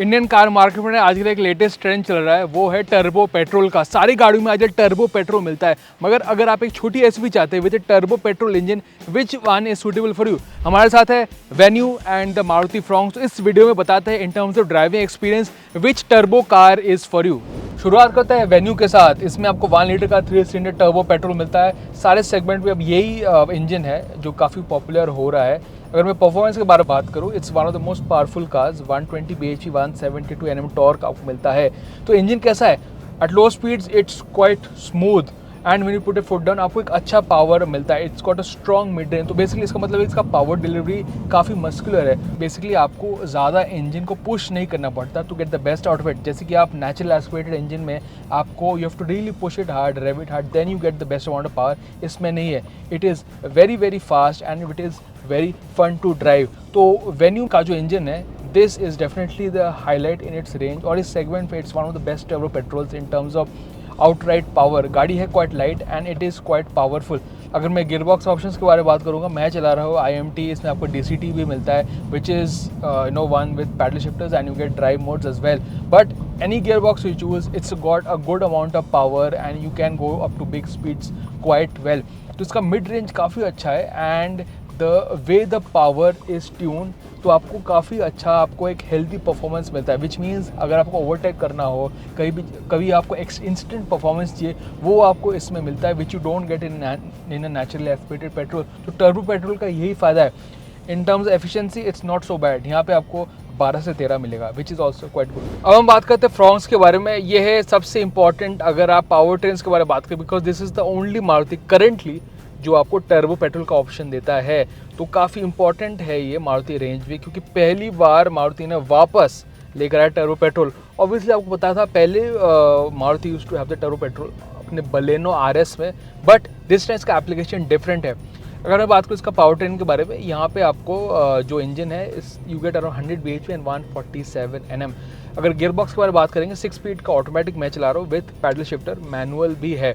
Indian car market में आजकल एक लेटेस्ट ट्रेंड चल रहा है, वो है टर्बो पेट्रोल का। सारी गाड़ियों में आज टर्बो पेट्रोल मिलता है, मगर अगर आप एक छोटी एसयूवी चाहते हैं with turbo petrol engine, which one is suitable for you. हमारे साथ है venue and the Maruti Fronx. इस वीडियो में बताते हैं in terms of driving experience which turbo car is for you. शुरुआत करते हैं वेन्यू के साथ। इसमें आपको 1 लीटर का 3 सिलेंडर टर्बो पेट्रोल मिलता है। सारे सेगमेंट में अब यही इंजन है जो काफ़ी पॉपुलर हो रहा है। अगर मैं परफॉर्मेंस के बारे में बात करूँ, it's one of the most powerful cars. 120 bhp 172 Nm torque आपको मिलता है। तो इंजन कैसा है? At low speeds it's quite smooth and when you put A foot down आपको एक अच्छा पावर मिलता है। It's got a strong mid range. तो बेसिकली इसका मतलब इसका पावर डिलीवरी काफ़ी मस्कुलर है। बेसिकली आपको ज़्यादा इंजन को पुश नहीं करना पड़ता to get the best out of it. जैसे कि आप नेचुरल एस्पिरेटेड इंजन में आपको you have to really push it hard, rev it hard, then you get the best amount of power. इसमें नहीं है। It is very very fast and it is very fun to drive. तो Venue का जो engine है, this is definitely the highlight in its range और इस segment पे it's one of the best turbo patrols in terms of outright power. गाड़ी है quite light and it is quite powerful. अगर मैं गियरबॉक्स ऑप्शंस के बारे में बात करूँगा, मैं चला रहा हूँ IMT। इसमें आपको DCT भी मिलता है which is one with paddle shifters and you get drive modes as well. But any gearbox you choose, it's got a good amount of power and you can go up to big speeds quite well. तो इसका mid range काफ़ी अच्छा है and the way the power is tune, तो आपको काफ़ी अच्छा आपको एक हेल्दी परफॉर्मेंस मिलता है। विच मीन्स अगर आपको ओवरटेक करना हो, कभी आपको इंस्टेंट परफॉर्मेंस चाहिए, वो आपको इसमें मिलता है which you don't get in a naturally aspirated petrol. तो टर्बो पेट्रोल का यही फ़ायदा है। In terms of efficiency it's not so bad. यहाँ पे आपको 12 से 13 मिलेगा विच इज़ ऑल्सो क्वाइट गुड। अब हम बात करते हैं फ्रॉन्क्स के बारे में। ये है सबसे इंपॉर्टेंट अगर आप पावर ट्रेन्स के बारे में बात करें, because this is the only Maruti currently जो आपको टर्बो पेट्रोल का ऑप्शन देता है। तो काफ़ी इंपॉर्टेंट है ये मारुति रेंज भी, क्योंकि पहली बार मारुति ने वापस लेकर आया टर्बो पेट्रोल। ऑब्वियसली आपको पता था पहले Maruti used to have the turbo petrol अपने बलेनो RS में, बट दिस टाइम इसका एप्लीकेशन डिफरेंट है। अगर मैं बात करूँ इसका पावर ट्रेन के बारे में, यहाँ पे आपको जो इंजन है इस you get around 100 bhp and 147 Nm। अगर गियर बॉक्स के बारे में बात करेंगे, 6 स्पीड का ऑटोमेटिक मैं चला रहा हूँ विथ पैडल शिफ्टर, मैनुअल भी है।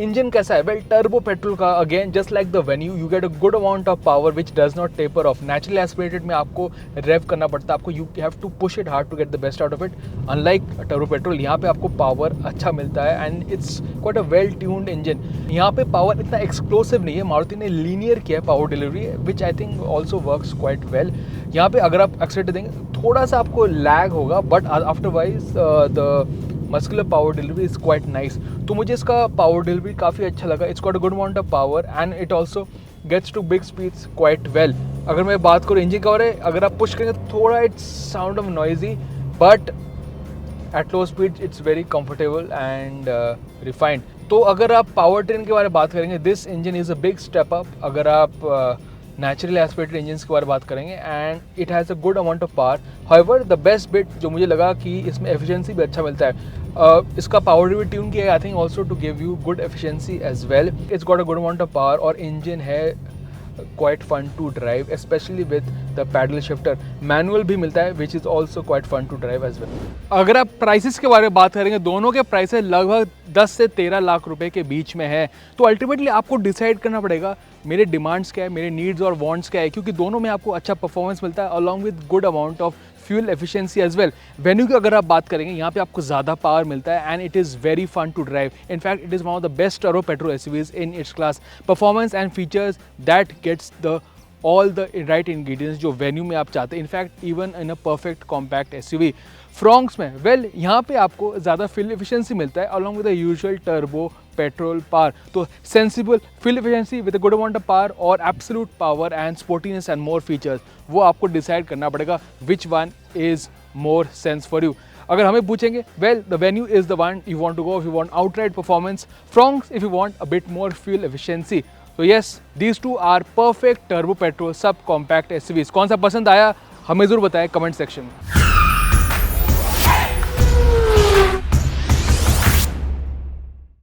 इंजन कैसा है? वेल, टर्बो पेट्रोल का again just like the Venue you get a good amount of power which does not taper off. Naturally aspirated में आपको रेव करना पड़ता है, आपको you have to push it hard to get the best out of it. Unlike turbo petrol, यहाँ पे आपको power अच्छा मिलता है and it's quite a well tuned engine. यहाँ पे पावर इतना एक्सप्लोसिव नहीं है। मारुति ने लीनियर किया है पावर डिलीवरी विच आई think also works quite well. यहाँ पे अगर आप एक्सेलेरेटर देंगे थोड़ा सा आपको लैग होगा, but afterwise the muscular power delivery is quite nice. तो मुझे इसका पावर डिलीवरी काफ़ी अच्छा लगा। It's got a good amount of power and it also gets to big speeds quite well. अगर मैं बात करूँ इंजन का बारे, अगर आप पुश करेंगे थोड़ा it's sound of noisy, but at low speed it's very comfortable and refined. तो अगर आप पावर ट्रेन के बारे में बात करेंगे, this engine is a big step up. अगर आप नेचुरली एस्पिरेटेड इंजन के बारे में बात करेंगे and it has a good amount of power. However the best bit जो मुझे लगा कि इसमें एफिशिएंसी भी अच्छा मिलता है। इसका पावर भी ट्यून किया है I think also to give you good efficiency as well. It's got a good amount of power और इंजन है quite fun to drive, especially with the paddle shifter. Manual भी मिलता है which is also quite fun to drive as well. अगर आप prices के बारे में बात करेंगे, दोनों के प्राइसेस लगभग 10 से 13 लाख रुपए के बीच में है। तो अल्टीमेटली आपको डिसाइड करना पड़ेगा मेरे डिमांड्स क्या है, मेरे नीड्स और वांट्स क्या है, क्योंकि दोनों में आपको अच्छा परफॉर्मेंस मिलता है along with good amount of fuel efficiency as well. Venue की अगर आप बात करेंगे, यहाँ पे आपको ज़्यादा पावर मिलता है and it is very fun to drive. In fact it is one of the best turbo petrol SUVs in its class. Performance and features that gets the all the right ingredients जो Venue में आप चाहते हैं। In fact even in a perfect compact SUV. Fronx में well यहाँ पे आपको ज़्यादा फ्यूल एफिशिएंसी मिलता है along with the usual turbo petrol power. तो sensible fuel efficiency with a good amount of power और absolute power and sportiness and more features, वो आपको डिसाइड करना पड़ेगा which one is more sense for you. अगर हमें पूछेंगे, well the venue is the one you want to go if you want outright performance, Fronx if you want a bit more fuel efficiency. तो yes, these two are perfect turbo petrol sub compact SUVs. कौन सा पसंद आया हमें ज़रूर बताएं comment section में।